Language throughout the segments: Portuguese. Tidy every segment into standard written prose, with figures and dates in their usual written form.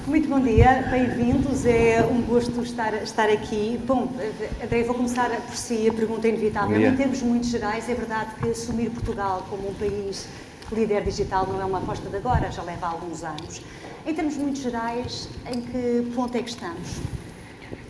Muito bom dia, bem-vindos, é um gosto estar aqui. Bom, André, vou começar por si, a pergunta inevitável. Em termos muito gerais, é verdade que assumir Portugal como um país líder digital não é uma aposta de agora, já leva alguns anos. Em termos muito gerais, em que ponto é que estamos?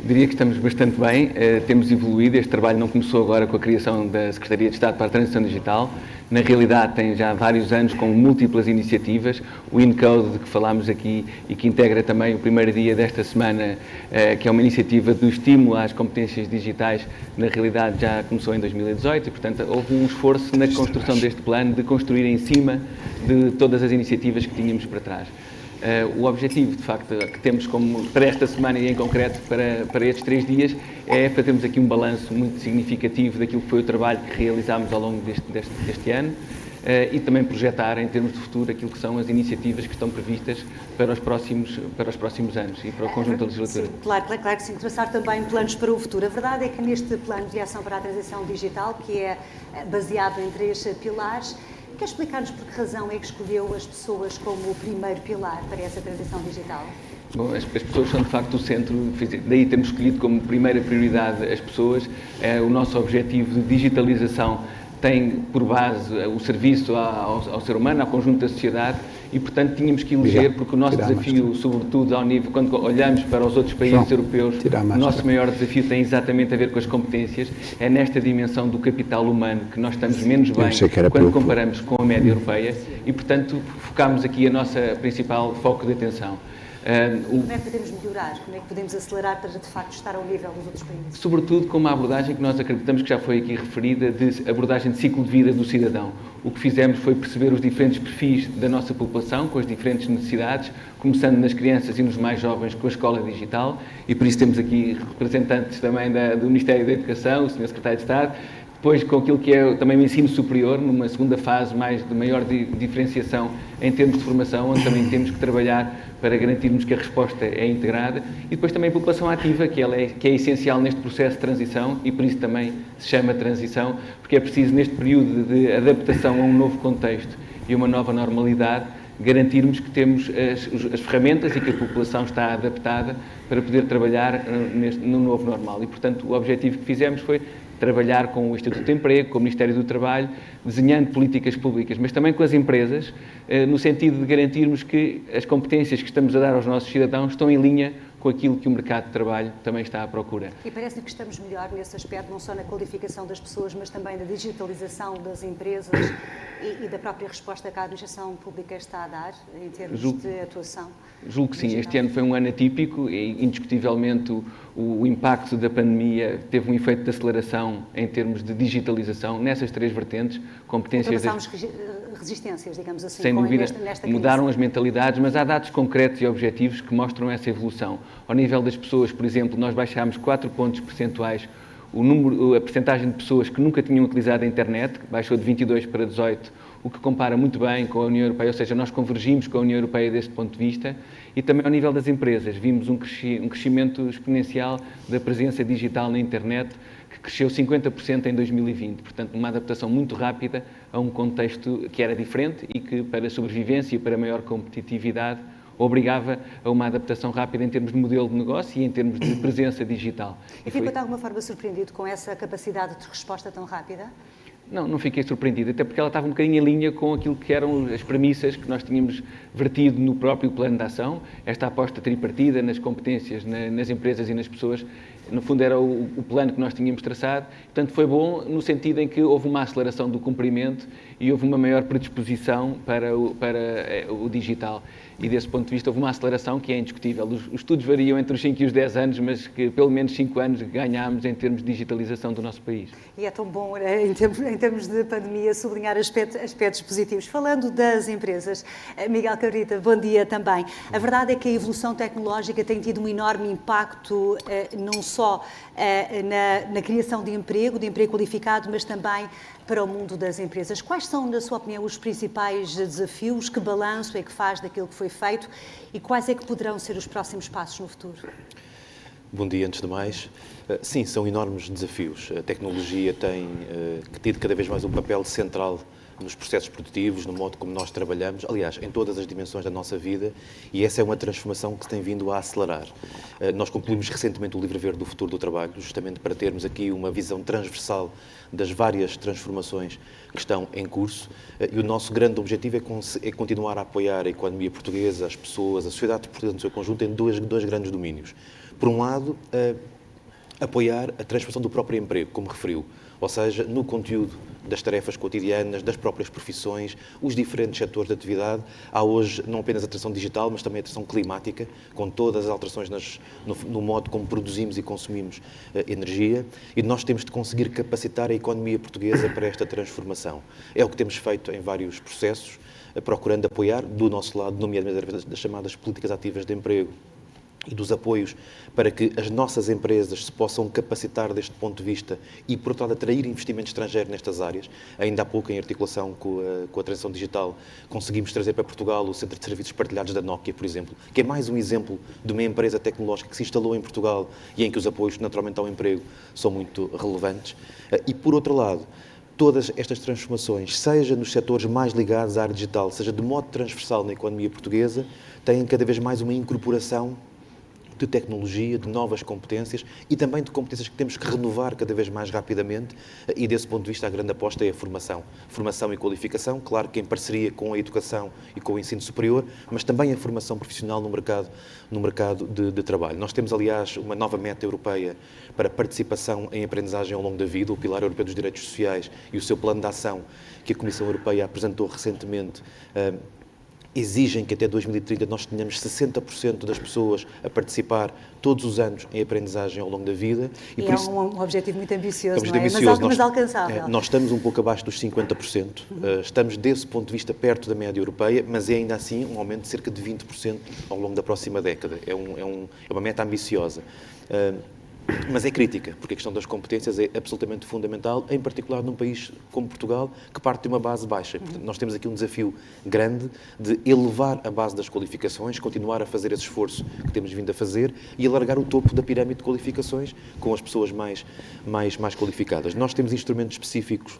Diria que estamos bastante bem, temos evoluído, este trabalho não começou agora com a criação da Secretaria de Estado para a Transição Digital, na realidade tem já vários anos com múltiplas iniciativas, o InCode de que falámos aqui e que integra também o primeiro dia desta semana, que é uma iniciativa de estímulo às competências digitais, na realidade já começou em 2018 e, portanto, houve um esforço na construção deste plano de construir em cima de todas as iniciativas que tínhamos para trás. O objetivo, de facto, que temos para esta semana e em concreto para estes 3 dias é fazermos aqui um balanço muito significativo daquilo que foi o trabalho que realizámos ao longo deste ano e também projetar em termos de futuro aquilo que são as iniciativas que estão previstas para os próximos anos e para o conjunto da legislatura. Sim, claro que sim, traçar também planos para o futuro. A verdade é que neste plano de ação para a transição digital, que é baseado em 3 pilares, quer explicar-nos por que razão é que escolheu as pessoas como o primeiro pilar para essa transição digital? Bom, as pessoas são de facto o centro, daí temos escolhido como primeira prioridade as pessoas. O nosso objetivo de digitalização tem por base o serviço ao ser humano, ao conjunto da sociedade e, portanto, tínhamos que eleger, porque o nosso desafio, sobretudo ao nível, quando olhamos para os outros países europeus, o nosso maior desafio tem exatamente a ver com as competências, é nesta dimensão do capital humano que nós estamos menos bem quando comparamos com a média europeia e, portanto, focámos aqui a nossa principal foco de atenção. Como é que podemos melhorar? Como é que podemos acelerar para, de facto, estar ao nível dos outros países? Sobretudo com uma abordagem que nós acreditamos que já foi aqui referida, de abordagem de ciclo de vida do cidadão. O que fizemos foi perceber os diferentes perfis da nossa população, com as diferentes necessidades, começando nas crianças e nos mais jovens com a escola digital, e por isso temos aqui representantes também do Ministério da Educação, o Sr. Secretário de Estado, depois com aquilo que é também o ensino superior, numa segunda fase de maior diferenciação em termos de formação, onde também temos que trabalhar para garantirmos que a resposta é integrada, e depois também a população ativa, que é essencial neste processo de transição, e por isso também se chama transição, porque é preciso, neste período de adaptação a um novo contexto e uma nova normalidade, garantirmos que temos as ferramentas e que a população está adaptada para poder trabalhar no novo normal. E, portanto, o objetivo que fizemos foi trabalhar com o Instituto de Emprego, com o Ministério do Trabalho, desenhando políticas públicas, mas também com as empresas, no sentido de garantirmos que as competências que estamos a dar aos nossos cidadãos estão em linha com aquilo que o mercado de trabalho também está à procura. E parece-me que estamos melhor nesse aspecto, não só na qualificação das pessoas, mas também na digitalização das empresas e da própria resposta que a administração pública está a dar em termos de atuação. Julgo que sim, este ano foi um ano atípico e indiscutivelmente o impacto da pandemia teve um efeito de aceleração em termos de digitalização nessas 3 vertentes, competências... resistências, digamos assim, sem dúvida, nesta mudaram as mentalidades, mas há dados concretos e objetivos que mostram essa evolução. Ao nível das pessoas, por exemplo, nós baixámos 4 pontos percentuais a percentagem de pessoas que nunca tinham utilizado a internet, baixou de 22 para 18, o que compara muito bem com a União Europeia, ou seja, nós convergimos com a União Europeia deste ponto de vista, e também ao nível das empresas, vimos um crescimento exponencial da presença digital na internet, que cresceu 50% em 2020, portanto, uma adaptação muito rápida a um contexto que era diferente e que, para a sobrevivência e para a maior competitividade, obrigava a uma adaptação rápida em termos de modelo de negócio e em termos de presença digital. E ficou de alguma forma surpreendido com essa capacidade de resposta tão rápida? Não fiquei surpreendido, até porque ela estava um bocadinho em linha com aquilo que eram as premissas que nós tínhamos vertido no próprio plano de ação, esta aposta tripartida nas competências, nas empresas e nas pessoas, no fundo era o plano que nós tínhamos traçado, portanto foi bom no sentido em que houve uma aceleração do cumprimento e houve uma maior predisposição para o digital. e desse ponto de vista houve uma aceleração que é indiscutível. Os estudos variam entre os 5 e os 10 anos, mas que pelo menos 5 anos ganhámos em termos de digitalização do nosso país. E é tão bom, em termos de pandemia, sublinhar aspectos positivos. Falando das empresas, Miguel Cabrita, bom dia também. A verdade é que a evolução tecnológica tem tido um enorme impacto, não só na criação de emprego qualificado, mas também para o mundo das empresas. Quais são, na sua opinião, os principais desafios? Que balanço é que faz daquilo que foi feito e quais é que poderão ser os próximos passos no futuro? Bom dia, antes de mais. Sim, são enormes desafios. A tecnologia tem tido cada vez mais um papel central nos processos produtivos, no modo como nós trabalhamos, aliás, em todas as dimensões da nossa vida, e essa é uma transformação que se tem vindo a acelerar. Nós concluímos recentemente o Livro Verde do Futuro do Trabalho, justamente para termos aqui uma visão transversal das várias transformações que estão em curso, e o nosso grande objetivo é continuar a apoiar a economia portuguesa, as pessoas, a sociedade portuguesa no seu conjunto, em dois grandes domínios. Por um lado, apoiar a transformação do próprio emprego, como referiu, ou seja, no conteúdo das tarefas cotidianas, das próprias profissões, os diferentes setores de atividade. Há hoje não apenas a transição digital, mas também a transição climática, com todas as alterações no modo como produzimos e consumimos energia, e nós temos de conseguir capacitar a economia portuguesa para esta transformação. É o que temos feito em vários processos, procurando apoiar do nosso lado, nomeadamente das chamadas políticas ativas de emprego, e dos apoios para que as nossas empresas se possam capacitar deste ponto de vista e, por outro lado, atrair investimento estrangeiro nestas áreas. Ainda há pouco, em articulação com a transição digital, conseguimos trazer para Portugal o Centro de Serviços Partilhados da Nokia, por exemplo, que é mais um exemplo de uma empresa tecnológica que se instalou em Portugal e em que os apoios, naturalmente, ao emprego são muito relevantes. E, por outro lado, todas estas transformações, seja nos setores mais ligados à área digital, seja de modo transversal na economia portuguesa, têm cada vez mais uma incorporação de tecnologia, de novas competências e também de competências que temos que renovar cada vez mais rapidamente, e desse ponto de vista a grande aposta é a formação. Formação e qualificação, claro que em parceria com a educação e com o ensino superior, mas também a formação profissional no mercado de trabalho. Nós temos, aliás, uma nova meta europeia para participação em aprendizagem ao longo da vida, o Pilar Europeu dos Direitos Sociais e o seu plano de ação que a Comissão Europeia apresentou recentemente, exigem que até 2030 nós tenhamos 60% das pessoas a participar todos os anos em aprendizagem ao longo da vida. E por isso, um objetivo muito ambicioso, não é? Mas alcançável. Nós estamos um pouco abaixo dos 50%. Estamos, desse ponto de vista, perto da média europeia, mas é ainda assim um aumento de cerca de 20% ao longo da próxima década. É uma meta ambiciosa. Mas é crítica, porque a questão das competências é absolutamente fundamental, em particular num país como Portugal, que parte de uma base baixa. Portanto, nós temos aqui um desafio grande de elevar a base das qualificações, continuar a fazer esse esforço que temos vindo a fazer e alargar o topo da pirâmide de qualificações com as pessoas mais qualificadas. Nós temos instrumentos específicos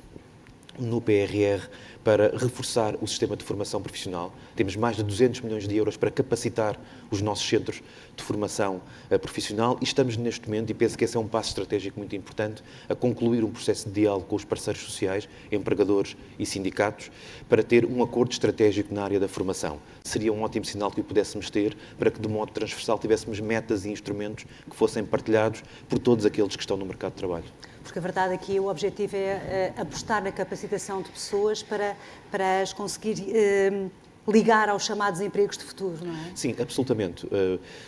no PRR para reforçar o sistema de formação profissional. Temos mais de 200 milhões de euros para capacitar os nossos centros de formação profissional e estamos neste momento, e penso que esse é um passo estratégico muito importante, a concluir um processo de diálogo com os parceiros sociais, empregadores e sindicatos, para ter um acordo estratégico na área da formação. Seria um ótimo sinal que o pudéssemos ter para que, de modo transversal, tivéssemos metas e instrumentos que fossem partilhados por todos aqueles que estão no mercado de trabalho. Porque a verdade aqui, o objetivo é apostar na capacitação de pessoas para as conseguir ligar aos chamados empregos de futuro, não é? Sim, absolutamente.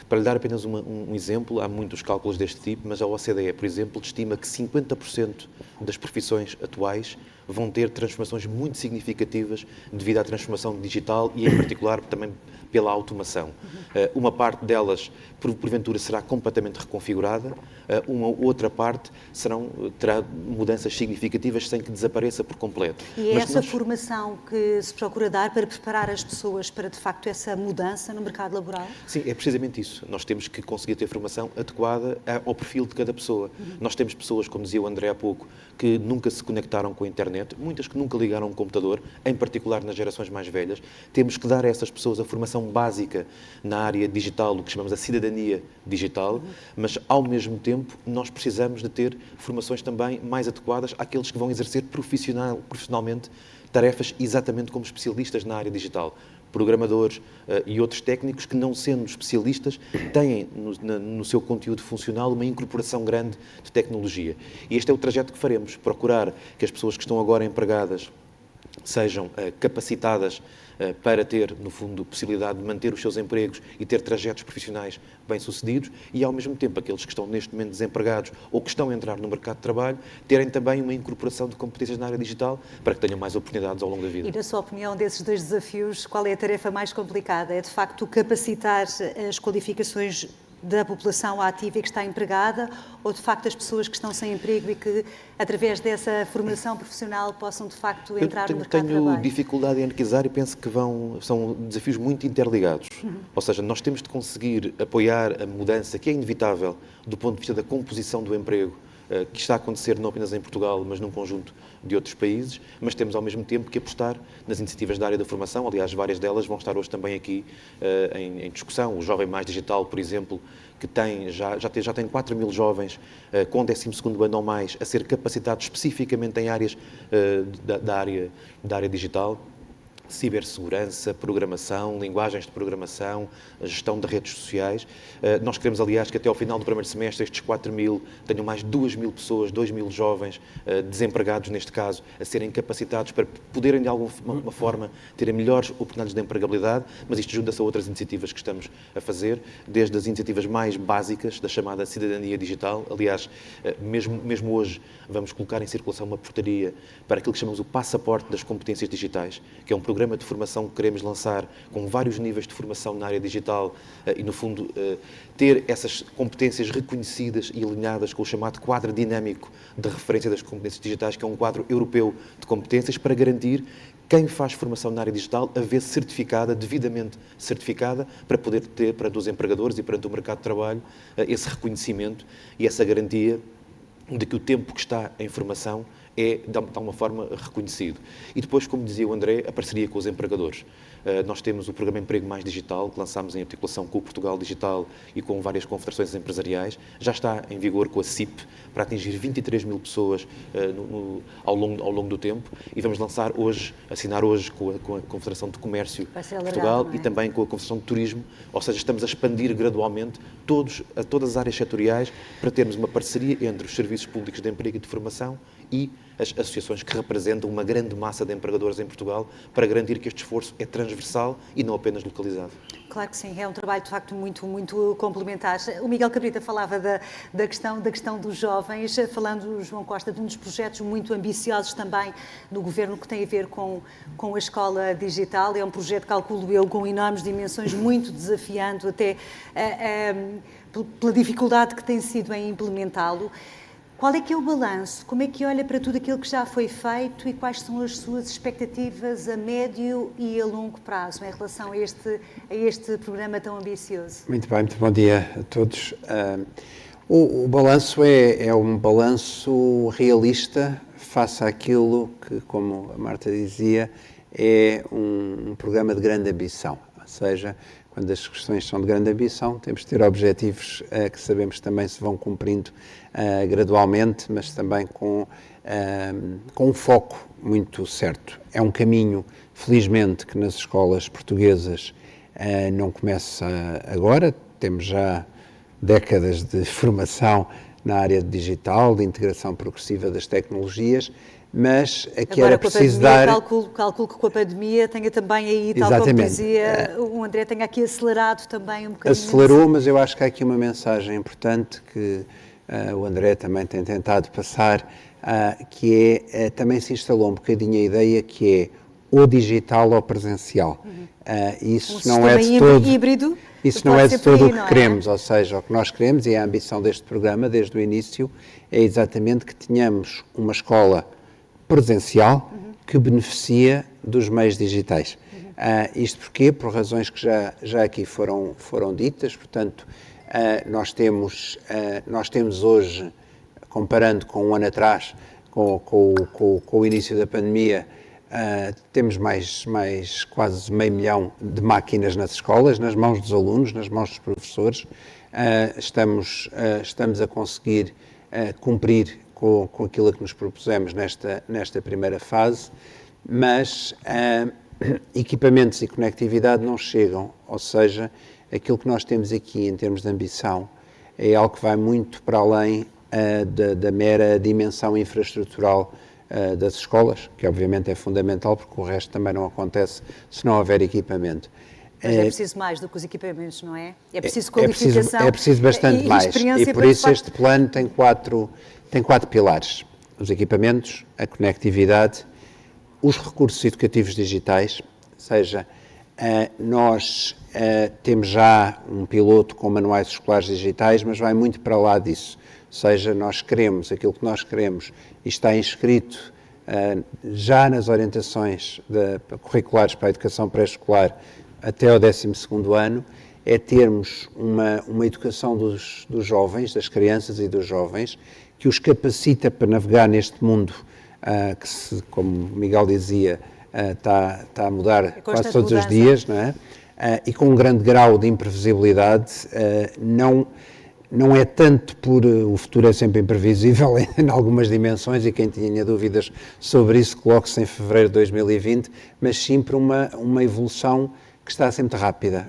Para lhe dar apenas um exemplo, há muitos cálculos deste tipo, mas a OCDE, por exemplo, estima que 50% das profissões atuais vão ter transformações muito significativas devido à transformação digital e, em particular, também pela automação. Uma parte delas, porventura, será completamente reconfigurada, uma outra parte terá mudanças significativas sem que desapareça por completo. E é essa formação que se procura dar para preparar as pessoas para, de facto, essa mudança no mercado laboral? Sim, é precisamente isso. Nós temos que conseguir ter formação adequada ao perfil de cada pessoa. Nós temos pessoas, como dizia o André há pouco, que nunca se conectaram com a internet, muitas que nunca ligaram um computador, em particular nas gerações mais velhas. Temos que dar a essas pessoas a formação básica na área digital, o que chamamos a cidadania digital, mas, ao mesmo tempo, nós precisamos de ter formações também mais adequadas àqueles que vão exercer profissionalmente tarefas exatamente como especialistas na área digital. Programadores e outros técnicos que, não sendo especialistas, têm no seu conteúdo funcional uma incorporação grande de tecnologia. E este é o trajeto que faremos, procurar que as pessoas que estão agora empregadas sejam capacitadas para ter, no fundo, possibilidade de manter os seus empregos e ter trajetos profissionais bem-sucedidos e, ao mesmo tempo, aqueles que estão neste momento desempregados ou que estão a entrar no mercado de trabalho, terem também uma incorporação de competências na área digital para que tenham mais oportunidades ao longo da vida. E, na sua opinião, desses dois desafios, qual é a tarefa mais complicada? É, de facto, capacitar as qualificações da população ativa e que está empregada, ou de facto as pessoas que estão sem emprego e que, através dessa formação profissional, possam de facto entrar no mercado de trabalho? Tenho dificuldade em anarquizar e penso que são desafios muito interligados. Ou seja, nós temos de conseguir apoiar a mudança, que é inevitável do ponto de vista da composição do emprego, que está a acontecer não apenas em Portugal, mas num conjunto de outros países, mas temos ao mesmo tempo que apostar nas iniciativas da área da formação. Aliás, várias delas vão estar hoje também aqui em discussão. O Jovem Mais Digital, por exemplo, que já tem 4 mil jovens com 12º ano ou mais a ser capacitados especificamente em áreas da área digital. Cibersegurança, programação, linguagens de programação, gestão de redes sociais. Nós queremos, aliás, que até ao final do primeiro semestre estes 4 mil tenham mais 2 mil pessoas, 2 mil jovens desempregados, neste caso, a serem capacitados para poderem, de alguma forma, terem melhores oportunidades de empregabilidade, mas isto junta-se a outras iniciativas que estamos a fazer, desde as iniciativas mais básicas da chamada cidadania digital. Aliás, mesmo hoje vamos colocar em circulação uma portaria para aquilo que chamamos o passaporte das competências digitais, que é um programa de formação que queremos lançar com vários níveis de formação na área digital e, no fundo, ter essas competências reconhecidas e alinhadas com o chamado quadro dinâmico de referência das competências digitais, que é um quadro europeu de competências para garantir quem faz formação na área digital a ver certificada, devidamente certificada, para poder ter perante os empregadores e perante o mercado de trabalho esse reconhecimento e essa garantia de que o tempo que está em formação é, de alguma forma, reconhecido. E depois, como dizia o André, a parceria com os empregadores. Nós temos o programa Emprego Mais Digital, que lançámos em articulação com o Portugal Digital e com várias confederações empresariais. Já está em vigor com a CIP, para atingir 23 mil pessoas ao longo do tempo. E vamos assinar hoje com a Confederação de Comércio de Portugal e também com a Confederação de Turismo. Ou seja, estamos a expandir gradualmente a todas as áreas setoriais para termos uma parceria entre os serviços públicos de emprego e de formação e as associações que representam uma grande massa de empregadores em Portugal para garantir que este esforço é transversal e não apenas localizado. Claro que sim, é um trabalho de facto muito complementar. O Miguel Cabrita falava da questão dos jovens, falando, João Costa, de um dos projetos muito ambiciosos também do Governo que tem a ver com a escola digital. É um projeto, calculo eu, com enormes dimensões, muito desafiante até pela dificuldade que tem sido em implementá-lo. Qual é que é o balanço? Como é que olha para tudo aquilo que já foi feito e quais são as suas expectativas a médio e a longo prazo em relação a este programa tão ambicioso? Muito bem, muito bom dia a todos. O balanço é um balanço realista face àquilo que, como a Marta dizia, é um programa de grande ambição. Ou seja, quando as questões são de grande ambição, temos de ter objetivos que sabemos que também se vão cumprindo gradualmente, mas também com um foco muito certo. É um caminho, felizmente, que nas escolas portuguesas não começa agora. Temos já décadas de formação na área digital, de integração progressiva das tecnologias, mas aqui era preciso dar... Calculo que com a pandemia tenha também aí, tal como dizia o André, tenha aqui acelerado também um bocadinho. Acelerou, mas eu acho que há aqui uma mensagem importante que o André também tem tentado passar, que também se instalou um bocadinho a ideia que é ou digital ou presencial. Isso não é de todo... híbrido. Isso não é de todo o que queremos, ou seja, o que nós queremos, e a ambição deste programa, desde o início, é exatamente que tenhamos uma escola presencial que beneficia dos meios digitais. Isto porquê? Por razões que já aqui foram ditas. Portanto, nós temos hoje, comparando com um ano atrás, com o início da pandemia, temos mais quase 500 mil de máquinas nas escolas, nas mãos dos alunos, nas mãos dos professores. Estamos a conseguir cumprir com aquilo que nos propusemos nesta primeira fase, mas equipamentos e conectividade não chegam, ou seja, aquilo que nós temos aqui em termos de ambição é algo que vai muito para além da mera dimensão infraestrutural das escolas, que obviamente é fundamental, porque o resto também não acontece se não houver equipamento. Mas é preciso mais do que os equipamentos, não é? É preciso qualificação. É preciso bastante mais. E por isso este plano tem quatro pilares. Os equipamentos, a conectividade, os recursos educativos digitais, ou seja, nós temos já um piloto com manuais escolares digitais, mas vai muito para lá disso. Ou seja, nós queremos, aquilo que nós queremos, e está inscrito já nas orientações curriculares para a educação pré-escolar até ao 12º ano, é termos uma educação dos jovens, das crianças e dos jovens, que os capacita para navegar neste mundo que, como o Miguel dizia, está a mudar quase todos os dias, não é? E com um grande grau de imprevisibilidade. Não é tanto por o futuro é sempre imprevisível em algumas dimensões, e quem tinha dúvidas sobre isso coloque-se em fevereiro de 2020, mas sim por uma evolução que está sempre rápida,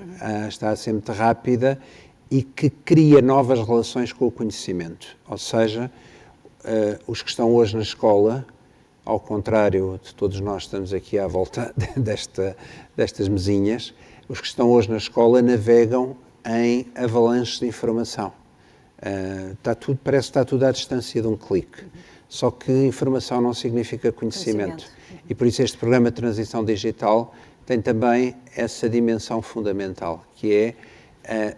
e que cria novas relações com o conhecimento. Ou seja, os que estão hoje na escola, ao contrário de todos nós que estamos aqui à volta destas mesinhas, os que estão hoje na escola navegam em avalanches de informação. Parece que está tudo à distância de um clique. Só que informação não significa conhecimento. E por isso este programa de transição digital tem também essa dimensão fundamental, que é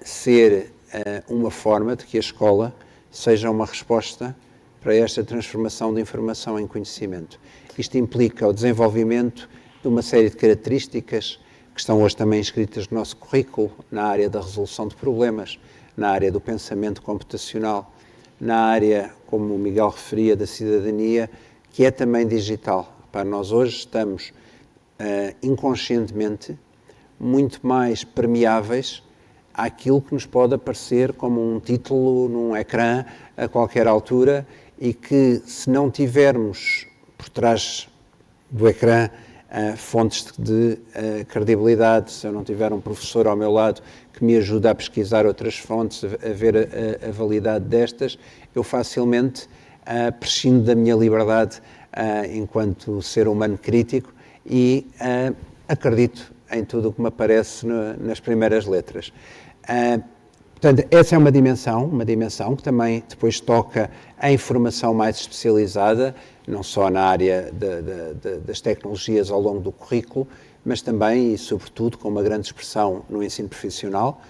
ser uma forma de que a escola seja uma resposta para esta transformação de informação em conhecimento. Isto implica o desenvolvimento de uma série de características que estão hoje também inscritas no nosso currículo, na área da resolução de problemas, na área do pensamento computacional, na área, como o Miguel referia, da cidadania, que é também digital. Nós hoje estamos inconscientemente muito mais permeáveis àquilo que nos pode aparecer como um título num ecrã a qualquer altura, e que, se não tivermos por trás do ecrã fontes de credibilidade, se eu não tiver um professor ao meu lado que me ajude a pesquisar outras fontes, a ver a validade destas, eu facilmente prescindo da minha liberdade enquanto ser humano crítico e acredito em tudo o que me aparece nas primeiras letras. Portanto, essa é uma dimensão que também depois toca a informação mais especializada, não só na área das tecnologias ao longo do currículo, mas também e sobretudo com uma grande expressão no ensino profissional,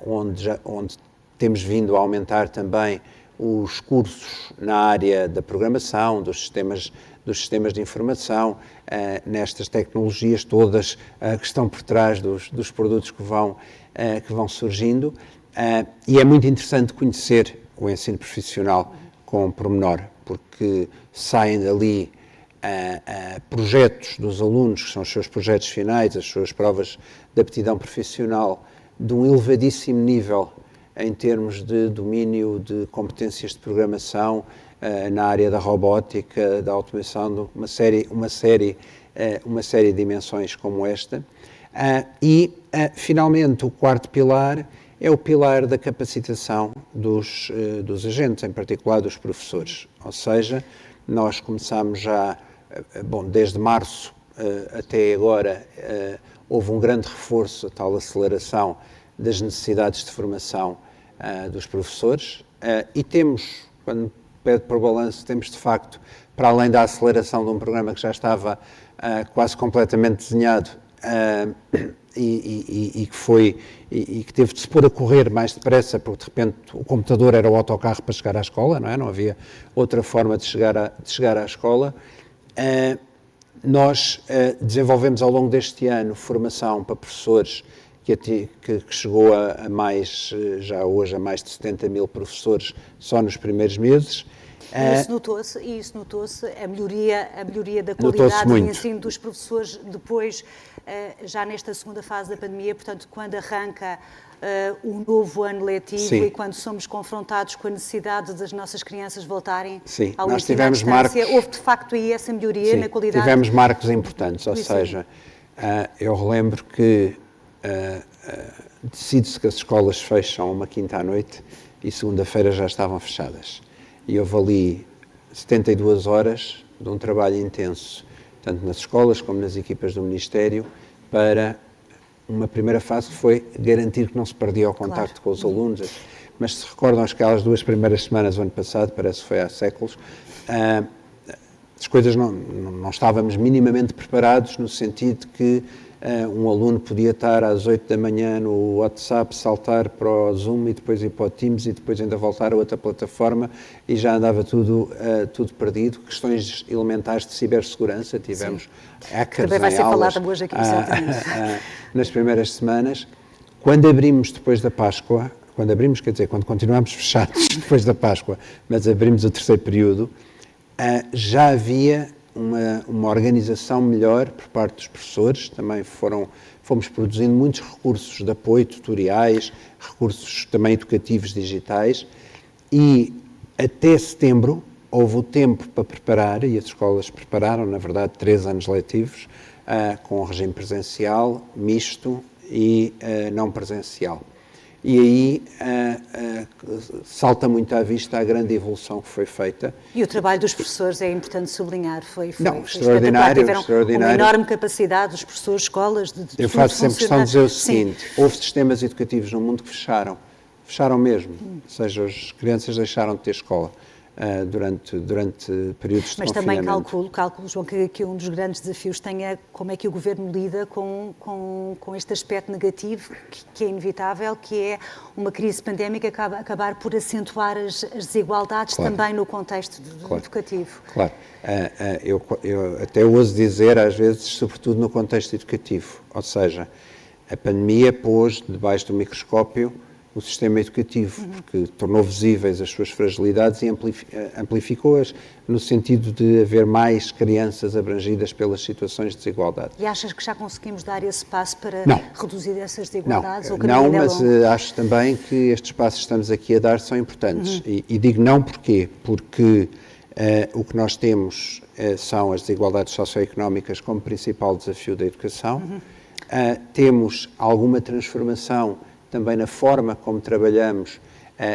onde temos vindo a aumentar também os cursos na área da programação, dos sistemas de informação, nestas tecnologias todas que estão por trás dos produtos que vão surgindo. E é muito interessante conhecer o ensino profissional com pormenor, porque saem dali projetos dos alunos, que são os seus projetos finais, as suas provas de aptidão profissional, de um elevadíssimo nível em termos de domínio de competências de programação, na área da robótica, da automação, uma série de dimensões como esta. Finalmente, o quarto pilar é o pilar da capacitação dos agentes, em particular dos professores. Ou seja, nós começamos já, desde março até agora, houve um grande reforço, a tal aceleração das necessidades de formação dos professores, e temos, quando pede por balanço, temos de facto, para além da aceleração de um programa que já estava quase completamente desenhado, e que teve de se pôr a correr mais depressa, porque de repente o computador era o autocarro para chegar à escola, não é? Não havia outra forma de chegar à escola. Nós desenvolvemos ao longo deste ano formação para professores que chegou a mais, já hoje, a mais de 70 mil professores só nos primeiros meses. E isso notou-se, a melhoria da qualidade do ensino dos professores depois, já nesta segunda fase da pandemia, portanto, quando arranca o novo ano letivo. Sim. E quando somos confrontados com a necessidade das nossas crianças voltarem ao ensino à distância, houve de facto aí essa melhoria na qualidade. Tivemos marcos importantes, ou seja, eu relembro que decide-se que as escolas fecham uma quinta à noite e segunda-feira já estavam fechadas. E houve ali 72 horas de um trabalho intenso, tanto nas escolas como nas equipas do Ministério, para uma primeira fase que foi garantir que não se perdia o contacto com os alunos. Mas se recordam aquelas 2 primeiras semanas do ano passado, parece que foi há séculos, as coisas não estávamos minimamente preparados, no sentido de que um aluno podia estar às 8 da manhã no WhatsApp, saltar para o Zoom e depois ir para o Teams e depois ainda voltar a outra plataforma e já andava tudo perdido. Questões elementares de cibersegurança, tivemos hackers também vai em ser aulas falado hoje aqui, certamente. nas primeiras semanas. Quando abrimos depois da Páscoa, quando continuámos fechados depois da Páscoa, mas abrimos o 3º período, já havia uma organização melhor por parte dos professores. Também fomos produzindo muitos recursos de apoio, tutoriais, recursos também educativos digitais, e até setembro houve o tempo para preparar, e as escolas prepararam, na verdade, 3 anos letivos, com o regime presencial, misto e não presencial. E aí salta muito à vista a grande evolução que foi feita. E o trabalho dos professores é importante sublinhar, foi extraordinário, tiveram uma enorme capacidade, os professores, escolas, de Eu faço sempre questão de dizer o seguinte: houve sistemas educativos no mundo que fecharam mesmo, ou seja, as crianças deixaram de ter escola durante períodos de Mas confinamento. também calculo, João, que um dos grandes desafios é como é que o Governo lida com este aspecto negativo, que é inevitável, que é uma crise pandémica acabar por acentuar as desigualdades também no contexto educativo. Claro. Eu até ouso dizer, às vezes, sobretudo no contexto educativo, ou seja, a pandemia pôs debaixo do microscópio o sistema educativo, porque tornou visíveis as suas fragilidades e amplificou-as no sentido de haver mais crianças abrangidas pelas situações de desigualdade. E achas que já conseguimos dar esse passo para reduzir essas desigualdades? Não, mas acho também que estes passos que estamos aqui a dar são importantes. E digo não porquê? Porque o que nós temos são as desigualdades socioeconómicas como principal desafio da educação. Temos alguma transformação também na forma como trabalhamos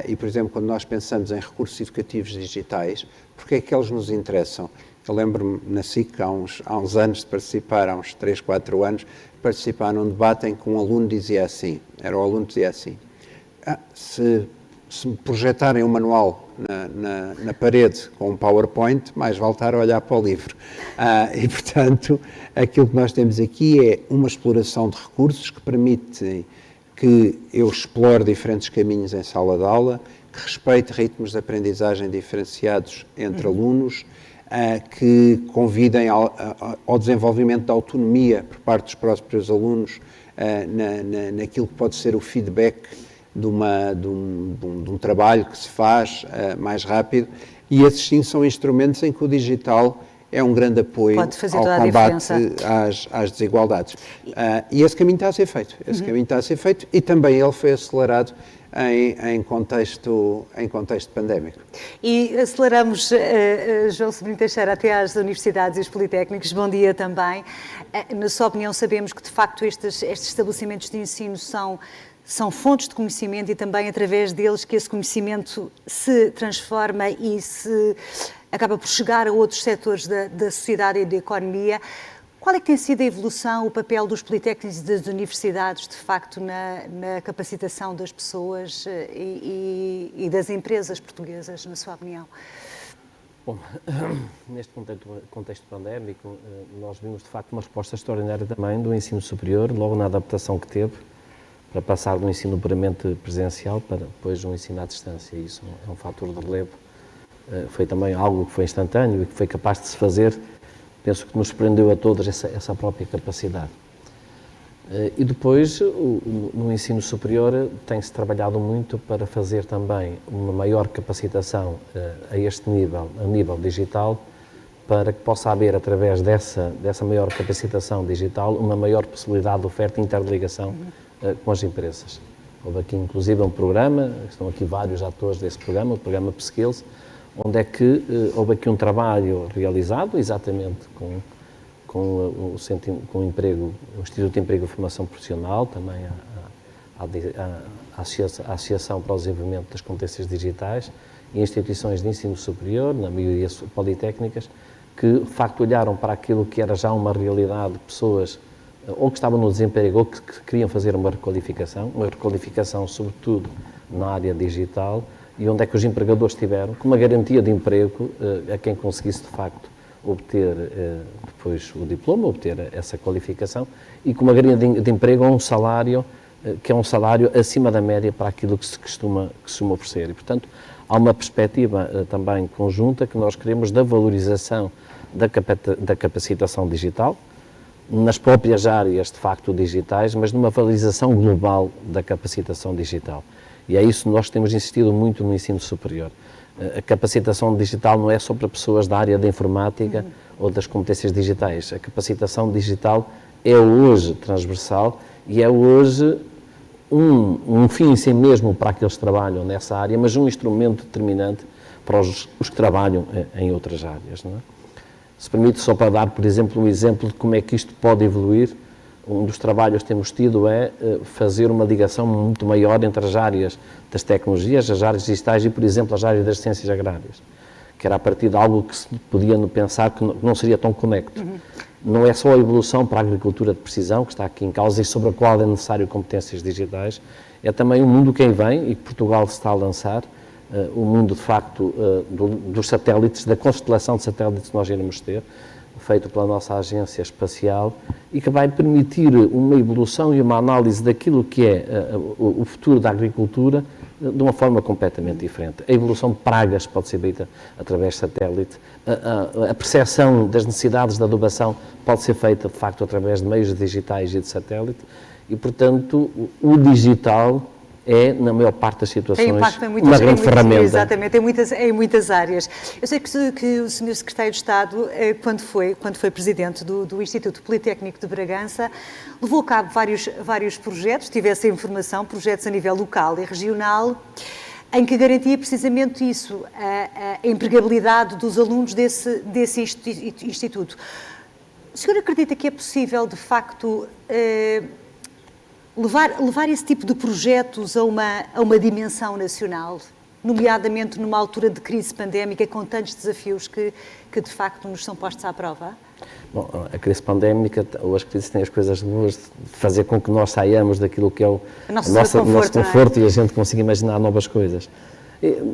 e, por exemplo, quando nós pensamos em recursos educativos digitais, porque é que eles nos interessam? Eu lembro-me na SIC, há uns anos de participar, há uns 3, 4 anos, participar num debate em que um aluno dizia assim, se me projetarem um manual na parede com um PowerPoint, mais vale estar a olhar para o livro. E, portanto, aquilo que nós temos aqui é uma exploração de recursos que permite que eu explore diferentes caminhos em sala de aula, que respeite ritmos de aprendizagem diferenciados entre alunos, que convidem ao desenvolvimento da autonomia por parte dos próprios alunos naquilo que pode ser o feedback de um trabalho que se faz mais rápido. E esses sim são instrumentos em que o digital é um grande apoio ao combate às desigualdades. E esse caminho está a ser feito. E também ele foi acelerado em contexto pandémico. E aceleramos, João Sobrinho Teixeira, até às universidades e os politécnicos. Bom dia também. Na sua opinião, sabemos que, de facto, estes estabelecimentos de ensino são fontes de conhecimento e também através deles que esse conhecimento se transforma e se acaba por chegar a outros setores da sociedade e da economia. Qual é que tem sido a evolução, o papel dos politécnicos e das universidades, de facto, na capacitação das pessoas e das empresas portuguesas, na sua opinião? Bom, neste contexto pandémico, nós vimos, de facto, uma resposta extraordinária também do ensino superior, logo na adaptação que teve, para passar do ensino puramente presencial para depois um ensino à distância. Isso é um fator de relevo. Foi também algo que foi instantâneo e que foi capaz de se fazer. Penso que nos surpreendeu a todos essa própria capacidade. E depois, no ensino superior, tem-se trabalhado muito para fazer também uma maior capacitação a este nível, a nível digital, para que possa haver, através dessa maior capacitação digital, uma maior possibilidade de oferta e interligação com as empresas. Houve aqui, inclusive, um programa, estão aqui vários atores desse programa, o programa P-Skills, onde é que houve aqui um trabalho realizado, exatamente com o Instituto de Emprego e Formação Profissional, também a Associação para o Desenvolvimento das Competências Digitais e instituições de ensino superior, na maioria politécnicas, que, de facto, olharam para aquilo que era já uma realidade de pessoas ou que estavam no desemprego ou que queriam fazer uma requalificação sobretudo na área digital, e onde é que os empregadores tiveram, com uma garantia de emprego a quem conseguisse, de facto, obter depois o diploma, obter essa qualificação, e com uma garantia de emprego a um salário que é um salário acima da média para aquilo que se costuma oferecer. E, portanto, há uma perspectiva também conjunta que nós queremos da valorização da capacitação digital, nas próprias áreas, de facto, digitais, mas numa valorização global da capacitação digital. E é isso que nós temos insistido muito no ensino superior. A capacitação digital não é só para pessoas da área da informática ou das competências digitais. A capacitação digital é hoje transversal e é hoje um fim em si mesmo para aqueles que trabalham nessa área, mas um instrumento determinante para os que trabalham em outras áreas. Não é? Se permite, só para dar, por exemplo, um exemplo de como é que isto pode evoluir, um dos trabalhos que temos tido é fazer uma ligação muito maior entre as áreas das tecnologias, as áreas digitais e, por exemplo, as áreas das ciências agrárias, que era a partir de algo que se podia pensar que não seria tão conecto. Não é só a evolução para a agricultura de precisão, que está aqui em causa e sobre a qual é necessário competências digitais, é também o mundo que aí vem e que Portugal se está a lançar, o mundo, de facto, dos satélites, da constelação de satélites que nós iremos ter, feito pela nossa agência espacial, e que vai permitir uma evolução e uma análise daquilo que é o futuro da agricultura de uma forma completamente diferente. A evolução de pragas pode ser feita através de satélite, a percepção das necessidades de adubação pode ser feita, de facto, através de meios digitais e de satélite, e, portanto, o digital é, na maior parte das situações, uma grande ferramenta. Exatamente, em muitas áreas. Eu sei que o Sr. Secretário de Estado, quando foi Presidente do Instituto Politécnico de Bragança, levou a cabo vários projetos, tive essa informação, projetos a nível local e regional, em que garantia precisamente isso, a empregabilidade dos alunos desse instituto. O senhor acredita que é possível, de facto, levar esse tipo de projetos a uma dimensão nacional, nomeadamente numa altura de crise pandémica com tantos desafios que de facto nos são postos à prova? Bom, a crise pandémica, ou as crises têm as coisas boas de fazer com que nós saiamos daquilo que é o nosso conforto e a gente consiga imaginar novas coisas.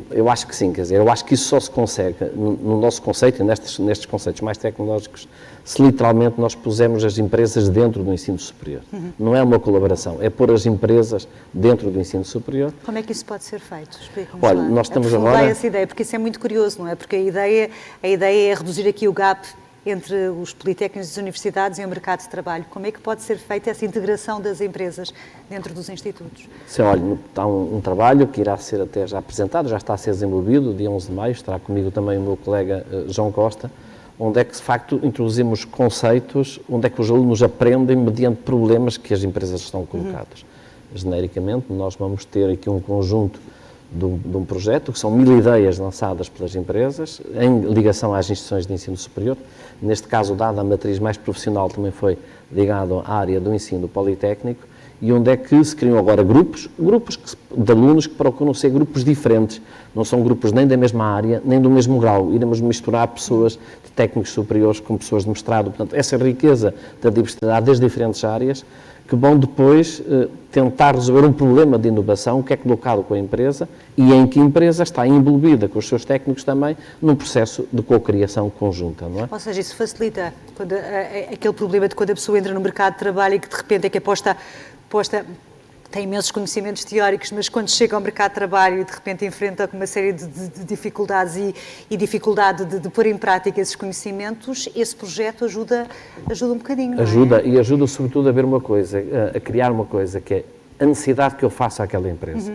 Eu acho que sim, quer dizer, eu acho que isso só se consegue no nosso conceito, nestes conceitos mais tecnológicos, se literalmente nós pusermos as empresas dentro do ensino superior. Não é uma colaboração, é pôr as empresas dentro do ensino superior. Como é que isso pode ser feito? Explica-nos Olha, lá. nós estamos agora... essa ideia, porque isso é muito curioso, não é? Porque a ideia é reduzir aqui o gap entre os politécnicos das universidades e o mercado de trabalho. Como é que pode ser feita essa integração das empresas dentro dos institutos? Sim, olha, está um trabalho que irá ser até já apresentado, já está a ser desenvolvido, dia 11 de maio, estará comigo também o meu colega João Costa, onde é que, de facto, introduzimos conceitos, onde é que os alunos aprendem mediante problemas que as empresas estão colocadas. Genericamente, nós vamos ter aqui um conjunto de um projeto, que são 1000 ideias lançadas pelas empresas, em ligação às instituições de ensino superior. Neste caso, dada a matriz mais profissional, também foi ligado à área do ensino politécnico, e onde é que se criam agora grupos de alunos que procuram ser grupos diferentes, não são grupos nem da mesma área, nem do mesmo grau. Iremos misturar pessoas de técnicos superiores com pessoas de mestrado. Portanto, essa riqueza da diversidade das diferentes áreas, que vão depois tentar resolver um problema de inovação que é colocado com a empresa e em que a empresa está envolvida com os seus técnicos também num processo de cocriação conjunta, não é? Ou seja, isso facilita aquele problema de quando a pessoa entra no mercado de trabalho e que de repente é que é posta tem imensos conhecimentos teóricos, mas quando chega ao mercado de trabalho e de repente enfrenta uma série de dificuldades e dificuldade de pôr em prática esses conhecimentos, esse projeto ajuda um bocadinho, não é? Ajuda, e ajuda sobretudo a ver uma coisa, a criar uma coisa, que é a necessidade que eu faço àquela empresa.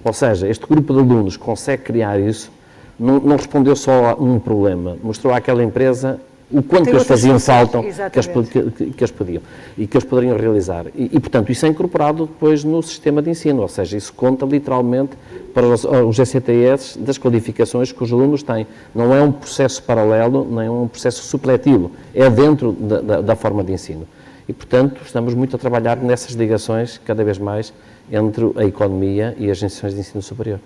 Ou seja, este grupo de alunos consegue criar isso, não respondeu só a um problema, mostrou àquela empresa o quanto que eles faziam falta, que eles podiam e que eles poderiam realizar. E, portanto, isso é incorporado depois no sistema de ensino, ou seja, isso conta literalmente para os ECTS das qualificações que os alunos têm. Não é um processo paralelo, nem um processo supletivo, é dentro da forma de ensino. E, portanto, estamos muito a trabalhar nessas ligações, cada vez mais, entre a economia e as instituições de ensino superior.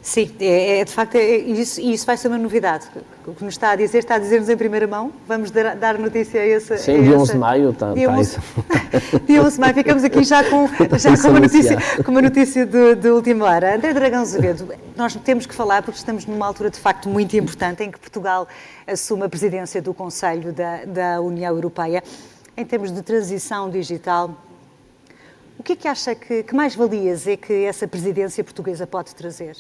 Sim, de facto, isso vai ser uma novidade. O que nos está a dizer-nos em primeira mão. Vamos dar notícia a essa... Sim, dia 11 de maio está isso. Dia 11 de maio, ficamos aqui já com uma notícia de última hora. André Dragão Azevedo, nós temos que falar, porque estamos numa altura de facto muito importante, em que Portugal assume a presidência do Conselho da União Europeia. Em termos de transição digital, o que é que acha que mais-valias é que essa presidência portuguesa pode trazer?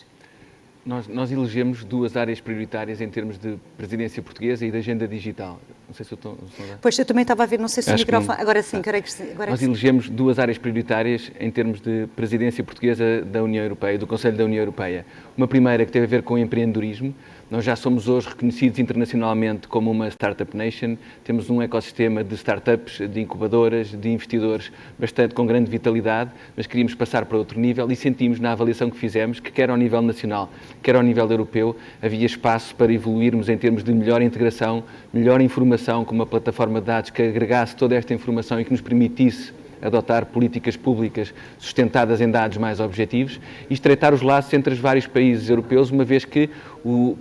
Nós elegemos 2 áreas prioritárias em termos de presidência portuguesa e de agenda digital. Não sei se eu estou... Pois, eu também estava a ver, não sei se o microfone... Agora sim, creio que sim. Nós elegemos 2 áreas prioritárias em termos de presidência portuguesa da União Europeia, do Conselho da União Europeia. Uma primeira que teve a ver com o empreendedorismo. Nós já somos hoje reconhecidos internacionalmente como uma Startup Nation. Temos um ecossistema de startups, de incubadoras, de investidores bastante com grande vitalidade, mas queríamos passar para outro nível e sentimos na avaliação que fizemos que quer ao nível nacional, quer ao nível europeu, havia espaço para evoluirmos em termos de melhor integração, melhor informação, com uma plataforma de dados que agregasse toda esta informação e que nos permitisse adotar políticas públicas sustentadas em dados mais objetivos e estreitar os laços entre os vários países europeus, uma vez que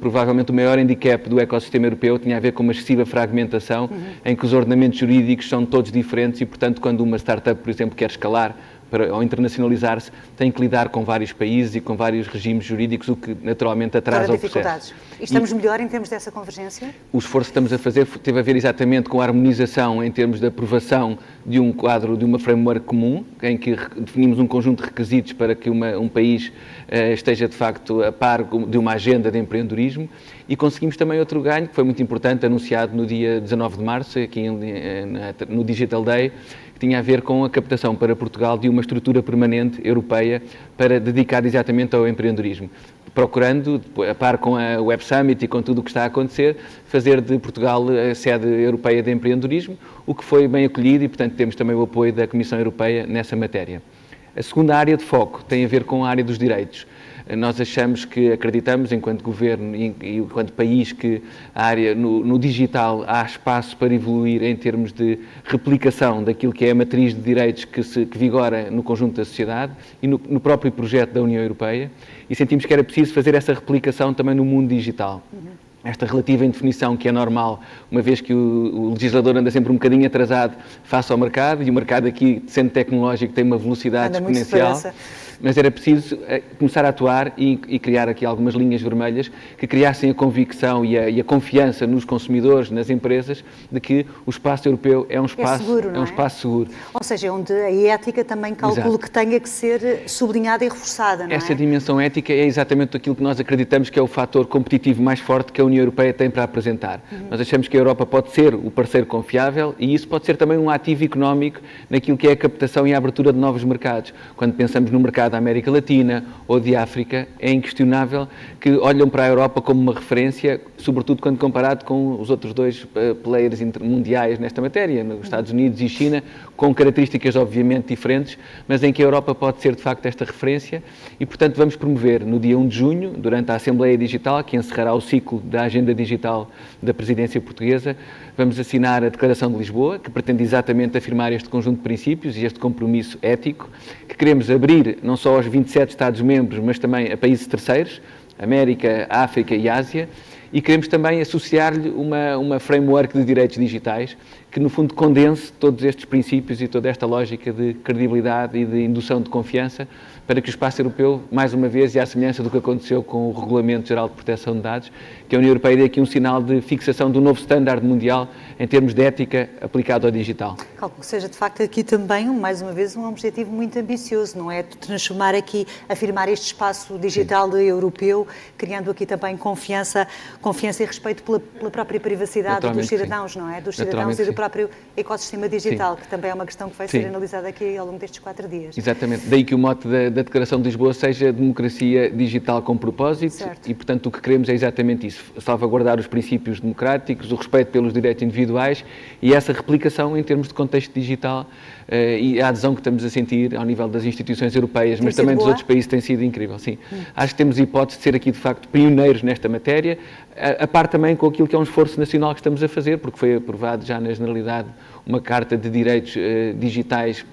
provavelmente o maior handicap do ecossistema europeu tinha a ver com uma excessiva fragmentação, em que os ordenamentos jurídicos são todos diferentes e, portanto, quando uma startup, por exemplo, quer escalar ou internacionalizar-se, tem que lidar com vários países e com vários regimes jurídicos, o que naturalmente atrasa o processo. E estamos melhor em termos dessa convergência? O esforço que estamos a fazer teve a ver exatamente com a harmonização em termos de aprovação de um quadro, de uma framework comum, em que definimos um conjunto de requisitos para que um país esteja de facto a par de uma agenda de empreendedorismo, e conseguimos também outro ganho, que foi muito importante, anunciado no dia 19 de março, aqui no Digital Day, que tinha a ver com a captação para Portugal de uma estrutura permanente europeia dedicada exatamente ao empreendedorismo, procurando, a par com a Web Summit e com tudo o que está a acontecer, fazer de Portugal a sede europeia de empreendedorismo, o que foi bem acolhido e, portanto, temos também o apoio da Comissão Europeia nessa matéria. A segunda área de foco tem a ver com a área dos direitos. Nós acreditamos, enquanto governo e enquanto país, que a área no digital há espaço para evoluir em termos de replicação daquilo que é a matriz de direitos que vigora no conjunto da sociedade e no próprio projeto da União Europeia, e sentimos que era preciso fazer essa replicação também no mundo digital. Esta relativa indefinição, que é normal, uma vez que o legislador anda sempre um bocadinho atrasado face ao mercado, e o mercado aqui, sendo tecnológico, tem uma velocidade exponencial, mas era preciso começar a atuar e criar aqui algumas linhas vermelhas que criassem a convicção e a confiança nos consumidores, nas empresas, de que o espaço europeu é um espaço seguro. É um espaço seguro. Ou seja, onde a ética também calculo que tenha que ser sublinhada e reforçada, não é? Essa dimensão ética é exatamente aquilo que nós acreditamos que é o fator competitivo mais forte que a União Europeia tem para apresentar. Nós achamos que a Europa pode ser o parceiro confiável e isso pode ser também um ativo económico naquilo que é a captação e a abertura de novos mercados. Quando pensamos no mercado da América Latina ou de África, é inquestionável que olham para a Europa como uma referência, sobretudo quando comparado com os outros 2 players mundiais nesta matéria, nos Estados Unidos e China, com características obviamente diferentes, mas em que a Europa pode ser de facto esta referência e, portanto, vamos promover no dia 1 de junho, durante a Assembleia Digital, que encerrará o ciclo da Agenda Digital da Presidência Portuguesa, vamos assinar a Declaração de Lisboa, que pretende exatamente afirmar este conjunto de princípios e este compromisso ético, que queremos abrir não só aos 27 Estados-membros, mas também a países terceiros, América, África e Ásia, e queremos também associar-lhe uma framework de direitos digitais que, no fundo, condense todos estes princípios e toda esta lógica de credibilidade e de indução de confiança para que o espaço europeu, mais uma vez, e à semelhança do que aconteceu com o Regulamento Geral de Proteção de Dados, que a União Europeia dê aqui um sinal de fixação do novo standard mundial em termos de ética aplicado ao digital. Calculo que seja, de facto, aqui também, mais uma vez, um objetivo muito ambicioso, não é? De transformar aqui, afirmar este espaço digital europeu, criando aqui também confiança e respeito pela própria privacidade dos cidadãos, não é? Dos cidadãos e do próprio ecossistema digital, que também é uma questão que vai ser analisada aqui ao longo destes 4 dias. Exatamente. Daí que o mote da Declaração de Lisboa seja democracia digital com propósito. Certo. E, portanto, o que queremos é exatamente isso, salvaguardar os princípios democráticos, o respeito pelos direitos individuais e essa replicação em termos de contexto digital e a adesão que estamos a sentir ao nível das instituições europeias, mas também dos outros países, tem sido incrível, sim. Acho que temos a hipótese de ser aqui, de facto, pioneiros nesta matéria, a par também com aquilo que é um esforço nacional que estamos a fazer, porque foi aprovado já na Generalidade uma Carta de Direitos Digitais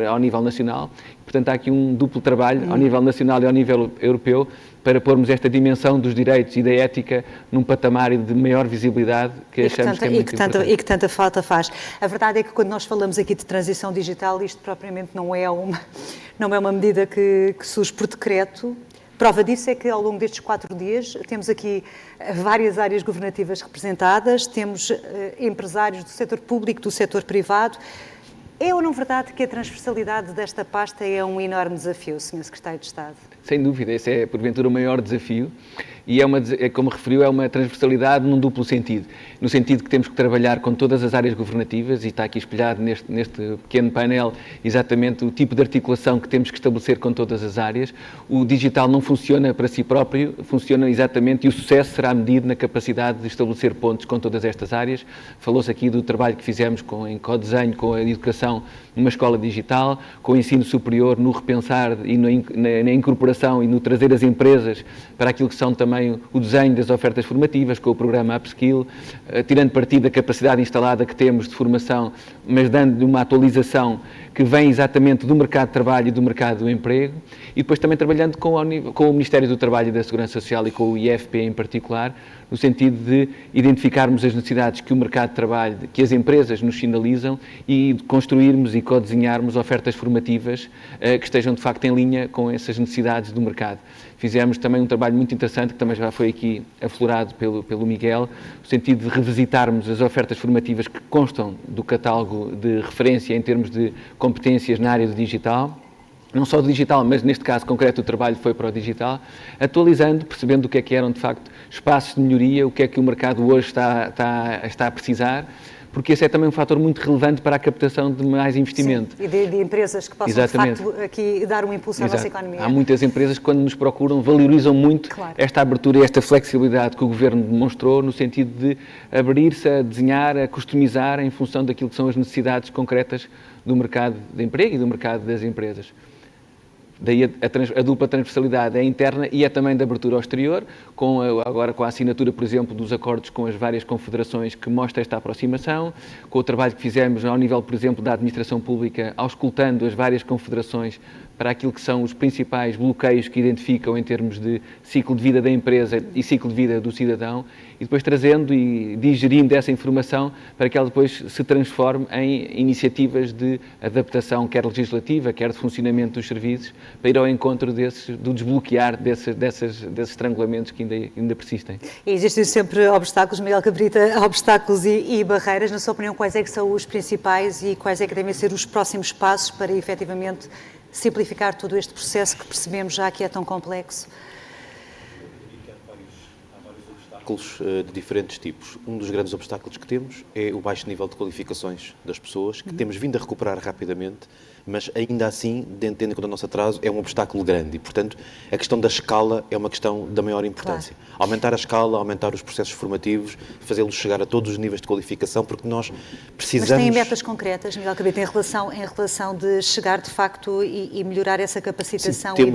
ao nível nacional. Portanto, há aqui um duplo trabalho, ao nível nacional e ao nível europeu, para pormos esta dimensão dos direitos e da ética num patamar de maior visibilidade que achamos que é muito importante. E que tanta falta faz. A verdade é que quando nós falamos aqui de transição digital, isto propriamente não é uma medida que surge por decreto. Prova disso é que ao longo destes 4 dias temos aqui várias áreas governativas representadas, temos empresários do setor público, do setor privado. É ou não verdade que a transversalidade desta pasta é um enorme desafio, Sr. Secretário de Estado? Sem dúvida, esse é, porventura, o maior desafio e, como referiu, é uma transversalidade num duplo sentido. No sentido que temos que trabalhar com todas as áreas governativas e está aqui espelhado neste pequeno painel exatamente o tipo de articulação que temos que estabelecer com todas as áreas. O digital não funciona para si próprio, funciona exatamente e o sucesso será medido na capacidade de estabelecer pontos com todas estas áreas. Falou-se aqui do trabalho que fizemos em co-desenho, com a educação numa escola digital, com o ensino superior no repensar e na incorporação e no trazer as empresas para aquilo que são também o desenho das ofertas formativas, com o programa Upskill, tirando partido da capacidade instalada que temos de formação, mas dando uma atualização que vem exatamente do mercado de trabalho e do mercado do emprego, e depois também trabalhando com o Ministério do Trabalho e da Segurança Social e com o IFP em particular, no sentido de identificarmos as necessidades que o mercado de trabalho, que as empresas nos sinalizam e de construirmos e co-desenharmos ofertas formativas que estejam de facto em linha com essas necessidades do mercado. Fizemos também um trabalho muito interessante, que também já foi aqui aflorado pelo Miguel, no sentido de revisitarmos as ofertas formativas que constam do catálogo de referência em termos de competências na área do digital, não só do digital, mas neste caso concreto o trabalho foi para o digital, atualizando, percebendo o que eram de facto espaços de melhoria, o que é que o mercado hoje está a precisar, porque esse é também um fator muito relevante para a captação de mais investimento. Sim, e de empresas que possam, exatamente, de facto, aqui dar um impulso à nossa economia. Há muitas empresas que, quando nos procuram, valorizam muito esta abertura e esta flexibilidade que o Governo demonstrou, no sentido de abrir-se a desenhar, a customizar em função daquilo que são as necessidades concretas do mercado de emprego e do mercado das empresas. Daí a dupla transversalidade é interna e é também de abertura ao exterior, agora com a assinatura, por exemplo, dos acordos com as várias confederações que mostra esta aproximação, com o trabalho que fizemos ao nível, por exemplo, da administração pública, auscultando as várias confederações para aquilo que são os principais bloqueios que identificam em termos de ciclo de vida da empresa e ciclo de vida do cidadão, e depois trazendo e digerindo essa informação para que ela depois se transforme em iniciativas de adaptação, quer legislativa, quer de funcionamento dos serviços, para ir ao encontro do desbloquear desses estrangulamentos que ainda persistem. E existem sempre obstáculos, Miguel Cabrita, obstáculos e barreiras. Na sua opinião, quais é que são os principais e quais é que devem ser os próximos passos para, efetivamente, simplificar todo este processo que percebemos já que é tão complexo? Há vários obstáculos de diferentes tipos. Um dos grandes obstáculos que temos é o baixo nível de qualificações das pessoas, que temos vindo a recuperar rapidamente, mas ainda assim, tendo em conta o nosso atraso, é um obstáculo grande e, portanto, a questão da escala é uma questão da maior importância. Claro. Aumentar a escala, aumentar os processos formativos, fazê-los chegar a todos os níveis de qualificação, porque nós precisamos... Mas têm metas concretas, Miguel Cabrita, em relação de chegar, de facto, e melhorar essa capacitação? Sim,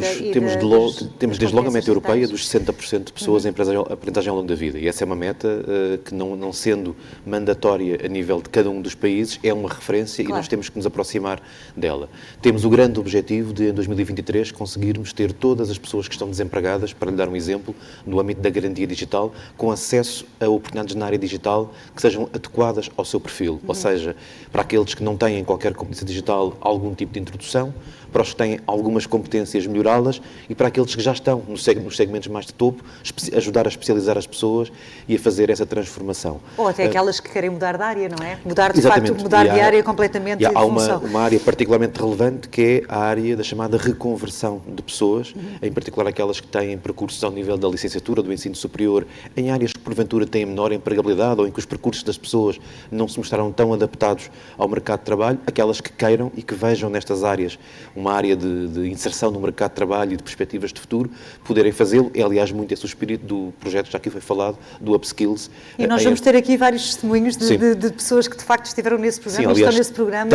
temos desde logo a meta europeia dos 60% de pessoas em aprendizagem ao longo da vida, e essa é uma meta que, não sendo mandatória a nível de cada um dos países, é uma referência. Claro. E nós temos que nos aproximar dela. Temos o grande objetivo de, em 2023, conseguirmos ter todas as pessoas que estão desempregadas, para lhe dar um exemplo, no âmbito da garantia digital, com acesso a oportunidades na área digital que sejam adequadas ao seu perfil. Ou seja, para aqueles que não têm qualquer competência digital, algum tipo de introdução, para os que têm algumas competências, melhorá-las, e para aqueles que já estão nos segmentos mais de topo, ajudar a especializar as pessoas e a fazer essa transformação. Ou até aquelas que querem mudar de área, não é? Mudar de área completamente. Há uma área particularmente relevante, que é a área da chamada reconversão de pessoas, em particular aquelas que têm percursos ao nível da licenciatura, do ensino superior, em áreas que porventura têm menor empregabilidade ou em que os percursos das pessoas não se mostraram tão adaptados ao mercado de trabalho, aquelas que queiram e que vejam nestas áreas uma área de inserção no mercado de trabalho e de perspectivas de futuro, poderem fazê-lo. É, aliás, muito esse o espírito do projeto, já aqui foi falado, do Upskills. E nós vamos ter aqui vários testemunhos de pessoas que, de facto, estiveram nesse programa, aliás, estão nesse programa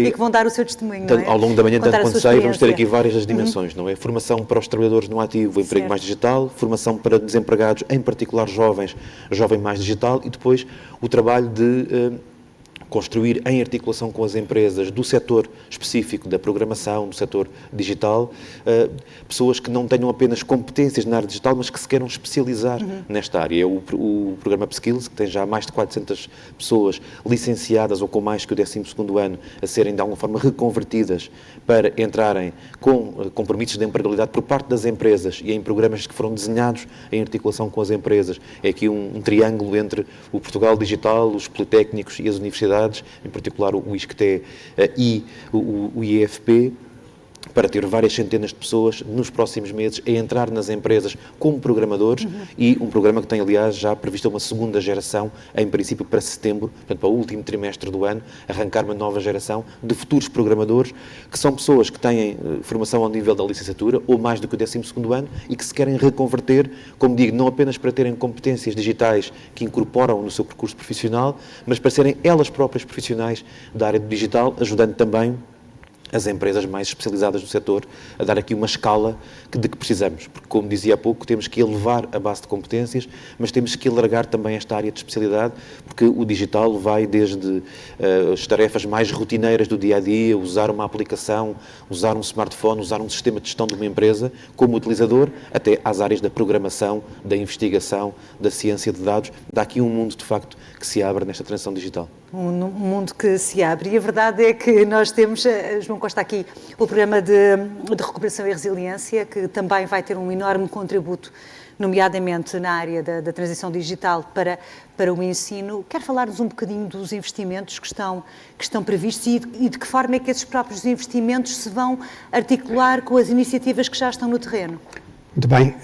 e que vão dar o seu testemunho, não é? Ao longo da manhã, tanto quanto sei, vamos ter aqui várias das dimensões, não é? Formação para os trabalhadores no ativo, emprego mais digital, formação para desempregados, em particular jovem mais digital, e depois o trabalho de construir em articulação com as empresas do setor específico da programação, do setor digital, pessoas que não tenham apenas competências na área digital, mas que se queiram especializar nesta área. É o programa Upskills, que tem já mais de 400 pessoas licenciadas ou com mais que o 12º ano a serem de alguma forma reconvertidas para entrarem com compromissos de empregabilidade por parte das empresas e em programas que foram desenhados em articulação com as empresas. É aqui um triângulo entre o Portugal Digital, os politécnicos e as universidades, em particular o ISCTE e o IEFP, para ter várias centenas de pessoas nos próximos meses a entrar nas empresas como programadores e um programa que tem, aliás, já previsto uma segunda geração, em princípio para setembro, portanto para o último trimestre do ano, arrancar uma nova geração de futuros programadores, que são pessoas que têm formação ao nível da licenciatura ou mais do que o 12º ano e que se querem reconverter, como digo, não apenas para terem competências digitais que incorporam no seu percurso profissional, mas para serem elas próprias profissionais da área do digital, ajudando também as empresas mais especializadas do setor a dar aqui uma escala de que precisamos, porque, como dizia há pouco, temos que elevar a base de competências, mas temos que alargar também esta área de especialidade, porque o digital vai desde as tarefas mais rotineiras do dia-a-dia, usar uma aplicação, usar um smartphone, usar um sistema de gestão de uma empresa como utilizador, até às áreas da programação, da investigação, da ciência de dados. Dá aqui um mundo, de facto, que se abre nesta transição digital. Um mundo que se abre. E a verdade é que nós temos, João Costa, aqui o programa de recuperação e resiliência, que também vai ter um enorme contributo, nomeadamente na área da transição digital para o ensino. Quer falar-nos um bocadinho dos investimentos que estão previstos e de que forma é que esses próprios investimentos se vão articular com as iniciativas que já estão no terreno? Muito bem,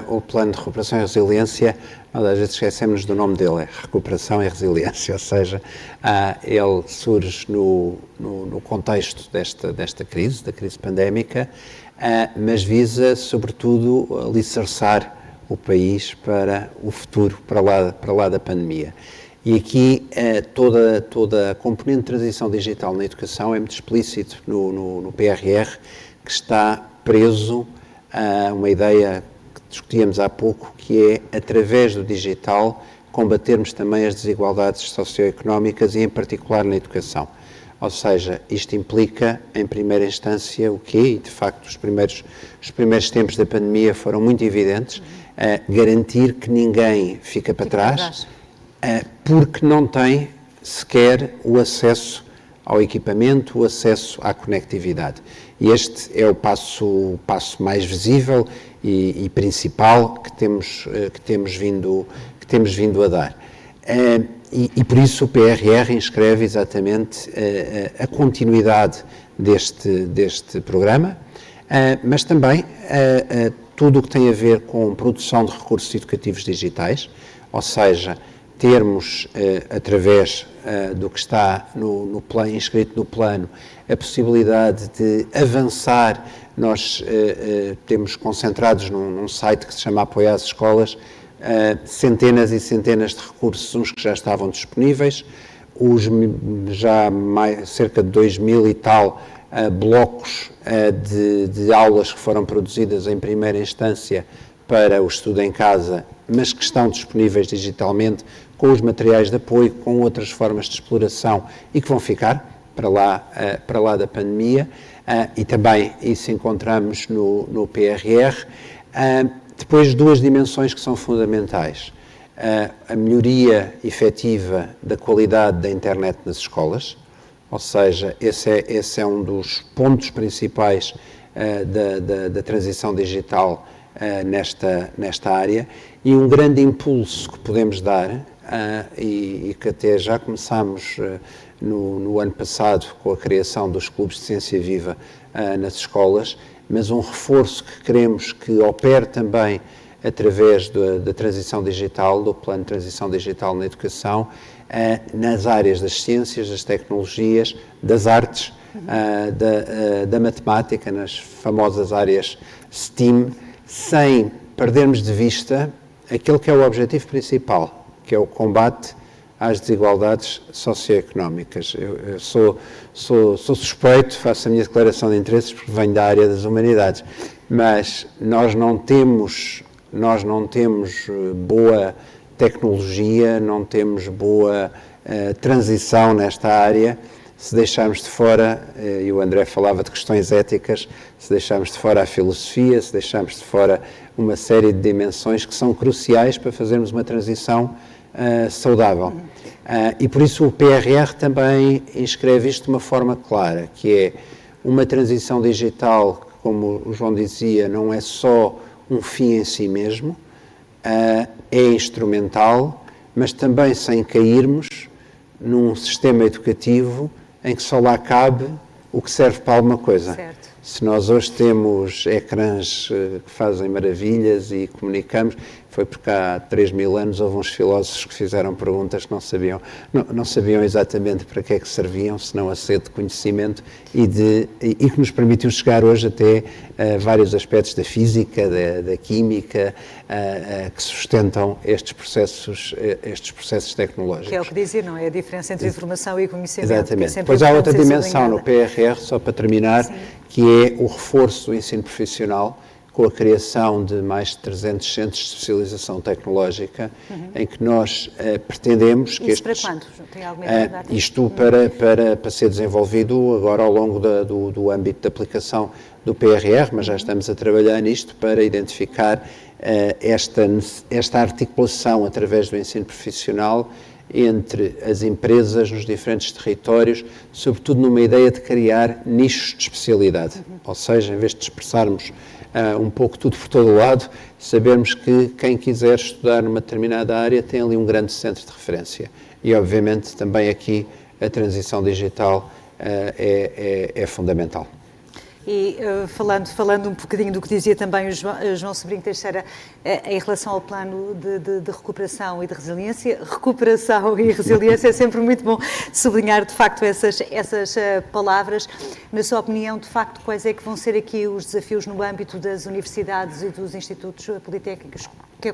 o Plano de Recuperação e Resiliência, nós às vezes esquecemos do nome dele, é Recuperação e Resiliência, ou seja, ele surge no contexto desta crise, da crise pandémica, mas visa, sobretudo, alicerçar o país para o futuro, para lá da pandemia. E aqui toda a componente de transição digital na educação é muito explícito no PRR, que está preso a uma ideia que discutíamos há pouco, que é, através do digital, combatermos também as desigualdades socioeconómicas e, em particular, na educação. Ou seja, isto implica, em primeira instância, o quê? E, de facto, os primeiros tempos da pandemia foram muito evidentes, garantir que ninguém fica para trás, porque não tem sequer o acesso ao equipamento, o acesso à conectividade. E este é o passo mais visível e principal que temos vindo a dar. E por isso o PRR inscreve exatamente a continuidade deste programa, mas também tudo o que tem a ver com produção de recursos educativos digitais, ou seja, termos, através do que está no plano, inscrito no plano, a possibilidade de avançar. Nós temos concentrados num site que se chama Apoiar as Escolas, centenas e centenas de recursos, uns que já estavam disponíveis, cerca de 2.000 e tal blocos de aulas que foram produzidas em primeira instância para o estudo em casa, mas que estão disponíveis digitalmente, com os materiais de apoio, com outras formas de exploração e que vão ficar para lá da pandemia, e também isso encontramos no PRR. Depois, duas dimensões que são fundamentais. A melhoria efetiva da qualidade da internet nas escolas, ou seja, esse é um dos pontos principais da transição digital nesta área, e um grande impulso que podemos dar, e que até já começámos no ano passado com a criação dos clubes de ciência viva nas escolas, mas um reforço que queremos que opere também através da transição digital, do plano de transição digital na educação, nas áreas das ciências, das tecnologias, das artes, da matemática, nas famosas áreas STEAM, sem perdermos de vista aquele que é o objetivo principal, que é o combate às desigualdades socioeconómicas. Eu sou suspeito, faço a minha declaração de interesses, porque venho da área das humanidades, mas nós não temos boa tecnologia, não temos boa transição nesta área se deixarmos de fora, e o André falava de questões éticas, se deixarmos de fora a filosofia, se deixarmos de fora uma série de dimensões que são cruciais para fazermos uma transição saudável. E por isso o PRR também inscreve isto de uma forma clara, que é uma transição digital, como o João dizia, não é só um fim em si mesmo, é instrumental, mas também sem cairmos num sistema educativo em que só lá cabe o que serve para alguma coisa. Certo. Se nós hoje temos ecrãs que fazem maravilhas e comunicamos, foi porque há 3.000 anos houve uns filósofos que fizeram perguntas que não sabiam exatamente para que é que serviam, senão a sede de conhecimento e que nos permitiu chegar hoje até vários aspectos da física, da química, que sustentam estes processos tecnológicos. Que é o que dizia, não é? A diferença entre informação e conhecimento. Exatamente. Que é Depois há outra dimensão no sublinhada. PRR, só para terminar, Sim. que é o reforço do ensino profissional, com a criação de mais de 300 centros de especialização tecnológica, em que nós pretendemos que Isso para estes... quando? Tem alguma idade? Isto para ser desenvolvido agora ao longo do âmbito de aplicação do PRR, mas já estamos a trabalhar nisto para identificar esta articulação através do ensino profissional entre as empresas nos diferentes territórios, sobretudo numa ideia de criar nichos de especialidade. Ou seja, em vez de dispersarmos um pouco tudo por todo o lado, sabermos que quem quiser estudar numa determinada área tem ali um grande centro de referência. E, obviamente, também aqui a transição digital é fundamental. E falando um bocadinho do que dizia também o João Sobrinho Teixeira em relação ao plano de recuperação e de resiliência, recuperação e resiliência é sempre muito bom sublinhar de facto essas palavras. Na sua opinião, de facto, quais é que vão ser aqui os desafios no âmbito das universidades e dos institutos politécnicos?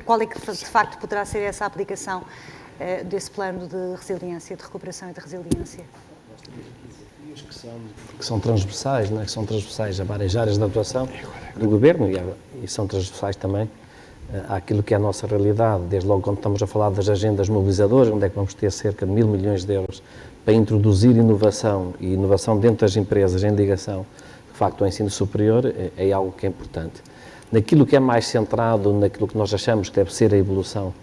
Qual é que de facto poderá ser essa aplicação desse plano de resiliência, de recuperação e de resiliência? Que são transversais, não é? Que são transversais a várias áreas de atuação do Governo e são transversais também àquilo que é a nossa realidade, desde logo quando estamos a falar das agendas mobilizadoras, onde é que vamos ter cerca de 1.000 milhões de euros para introduzir inovação e inovação dentro das empresas em ligação, de facto, ao ensino superior, é algo que é importante. Naquilo que é mais centrado, naquilo que nós achamos que deve ser a evolução,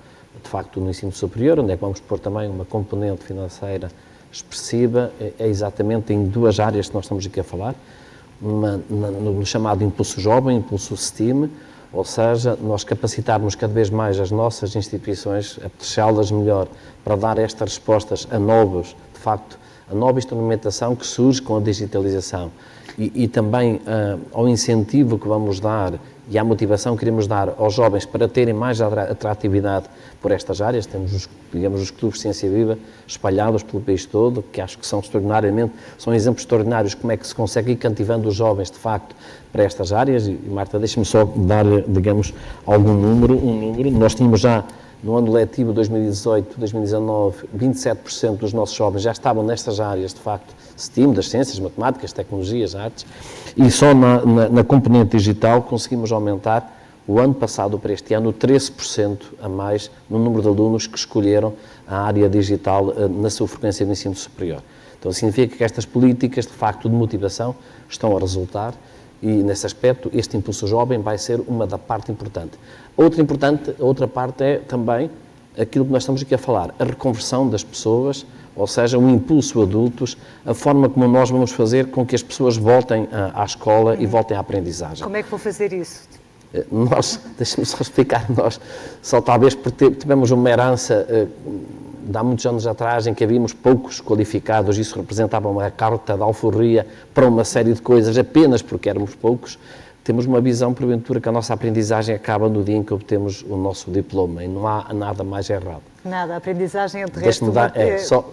de facto, no ensino superior, onde é que vamos pôr também uma componente financeira expressiva, é exatamente em duas áreas que nós estamos aqui a falar, no chamado impulso jovem, impulso STEAM, ou seja, nós capacitarmos cada vez mais as nossas instituições, apetrechá-las melhor para dar estas respostas a novos, de facto, a nova instrumentação que surge com a digitalização e também ao incentivo que vamos dar e à motivação que queremos dar aos jovens para terem mais atratividade por estas áreas. Temos, digamos, os clubes de ciência viva espalhados pelo país todo, que acho que são exemplos extraordinários como é que se consegue ir cativando os jovens, de facto, para estas áreas. E Marta, deixa-me só dar, digamos, algum número. Nós tínhamos já, no ano letivo 2018-2019, 27% dos nossos jovens já estavam nestas áreas, de facto, STEAM, das ciências, matemáticas, tecnologias, artes, e só na componente digital conseguimos aumentar, o ano passado para este ano, 13% a mais no número de alunos que escolheram a área digital na sua frequência de ensino superior. Então, significa que estas políticas, de facto, de motivação estão a resultar e, nesse aspecto, este impulso jovem vai ser uma da parte importante. Outra parte é também aquilo que nós estamos aqui a falar, a reconversão das pessoas, ou seja, um impulso adultos, a forma como nós vamos fazer com que as pessoas voltem à escola e voltem à aprendizagem. Como é que vou fazer isso? Deixa-me só explicar, nós só talvez porque tivemos uma herança de há muitos anos atrás em que havíamos poucos qualificados, isso representava uma carta de alforria para uma série de coisas, apenas porque éramos poucos. Temos uma visão, porventura, que a nossa aprendizagem acaba no dia em que obtemos o nosso diploma e não há nada mais errado. Nada, a aprendizagem de resto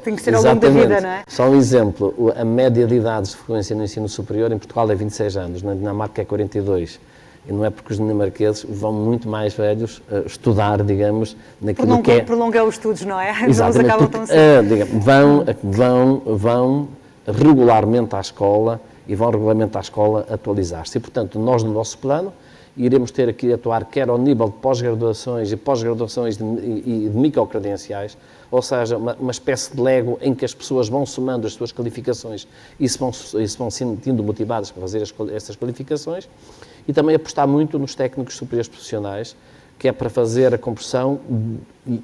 tem que ser ao longo Exatamente, da vida, não é? Só um exemplo, a média de idades de frequência no ensino superior em Portugal é 26 anos, na Dinamarca é 42. E não é porque os dinamarqueses vão muito mais velhos estudar, digamos, naquilo que é... Prolongar os estudos, não é? Exatamente, não acabam tão cedo. Vão regularmente à escola e vão regularmente à escola atualizar-se. E, portanto, nós no nosso plano iremos ter aqui a atuar quer ao nível de pós-graduações e pós-graduações e de microcredenciais, ou seja, uma espécie de Lego em que as pessoas vão somando as suas qualificações e se vão sentindo motivadas para fazer essas qualificações, e também apostar muito nos técnicos superiores profissionais, que é para fazer a conversão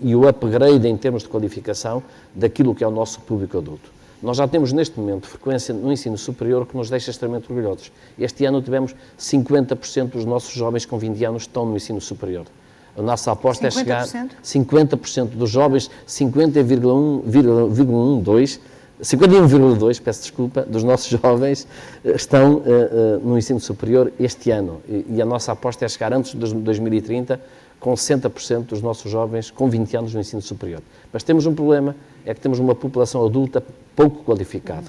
e o upgrade em termos de qualificação daquilo que é o nosso público adulto. Nós já temos neste momento frequência no ensino superior que nos deixa extremamente orgulhosos. Este ano tivemos 50% dos nossos jovens com 20 anos estão no ensino superior. A nossa aposta 50%? É chegar 50% dos jovens, 51,2, peço desculpa, dos nossos jovens estão no ensino superior este ano. E a nossa aposta é chegar antes de 2030 com 60% dos nossos jovens com 20 anos no ensino superior. Mas temos um problema, é que temos uma população adulta pouco qualificada.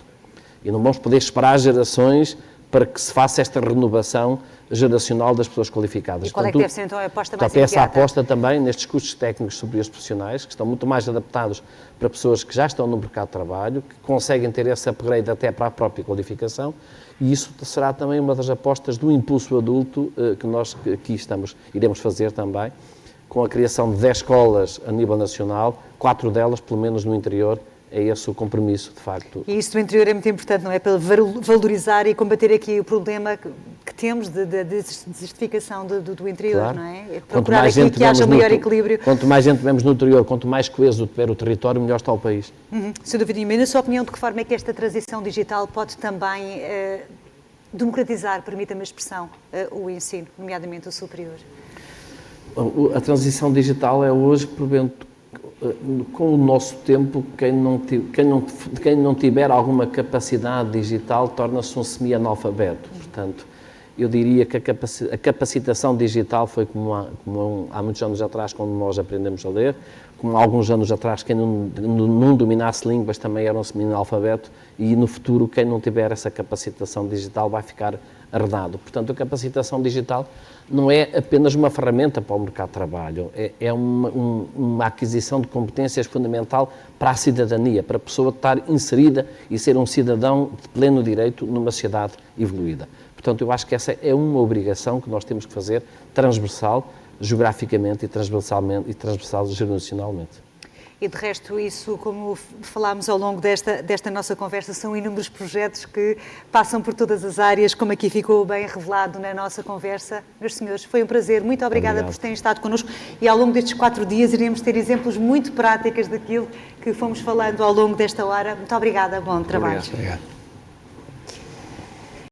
E não vamos poder esperar gerações para que se faça esta renovação geracional das pessoas qualificadas. E qual é que deve ser então a aposta mais imediata? Essa imediata? aposta também nestes cursos técnicos superiores profissionais, que estão muito mais adaptados para pessoas que já estão no mercado de trabalho, que conseguem ter esse upgrade até para a própria qualificação, e isso será também uma das apostas do impulso adulto que nós aqui iremos fazer também, com a criação de 10 escolas a nível nacional, 4 delas, pelo menos no interior. É esse o compromisso, de facto. E isso do interior é muito importante, não é? Para valorizar e combater aqui o problema que temos de desertificação do interior, claro. Não é? É procurar aqui que haja um maior equilíbrio. Quanto mais gente tivermos no interior, quanto mais coeso tiver o território, melhor está o país. Sem dúvida nenhuma. E na sua opinião, de que forma é que esta transição digital pode também democratizar, permita-me a expressão, o ensino, nomeadamente o superior? A transição digital é hoje, com o nosso tempo, quem não tiver alguma capacidade digital torna-se um semi-analfabeto. Portanto, eu diria que a capacitação digital foi como há muitos anos atrás, quando nós aprendemos a ler, como há alguns anos atrás, quem não dominasse línguas também era um semi-analfabeto, e no futuro, quem não tiver essa capacitação digital vai ficar arredado. Portanto, a capacitação digital não é apenas uma ferramenta para o mercado de trabalho, é uma aquisição de competências fundamental para a cidadania, para a pessoa estar inserida e ser um cidadão de pleno direito numa sociedade evoluída. Portanto, eu acho que essa é uma obrigação que nós temos que fazer transversal, geograficamente e transversal geracionalmente. E de resto, isso, como falámos ao longo desta nossa conversa, são inúmeros projetos que passam por todas as áreas, como aqui ficou bem revelado na nossa conversa. Meus senhores, foi um prazer. Muito obrigada por terem estado connosco, e ao longo destes 4 dias iremos ter exemplos muito práticos daquilo que fomos falando ao longo desta hora. Muito obrigada, bom trabalho. Obrigado.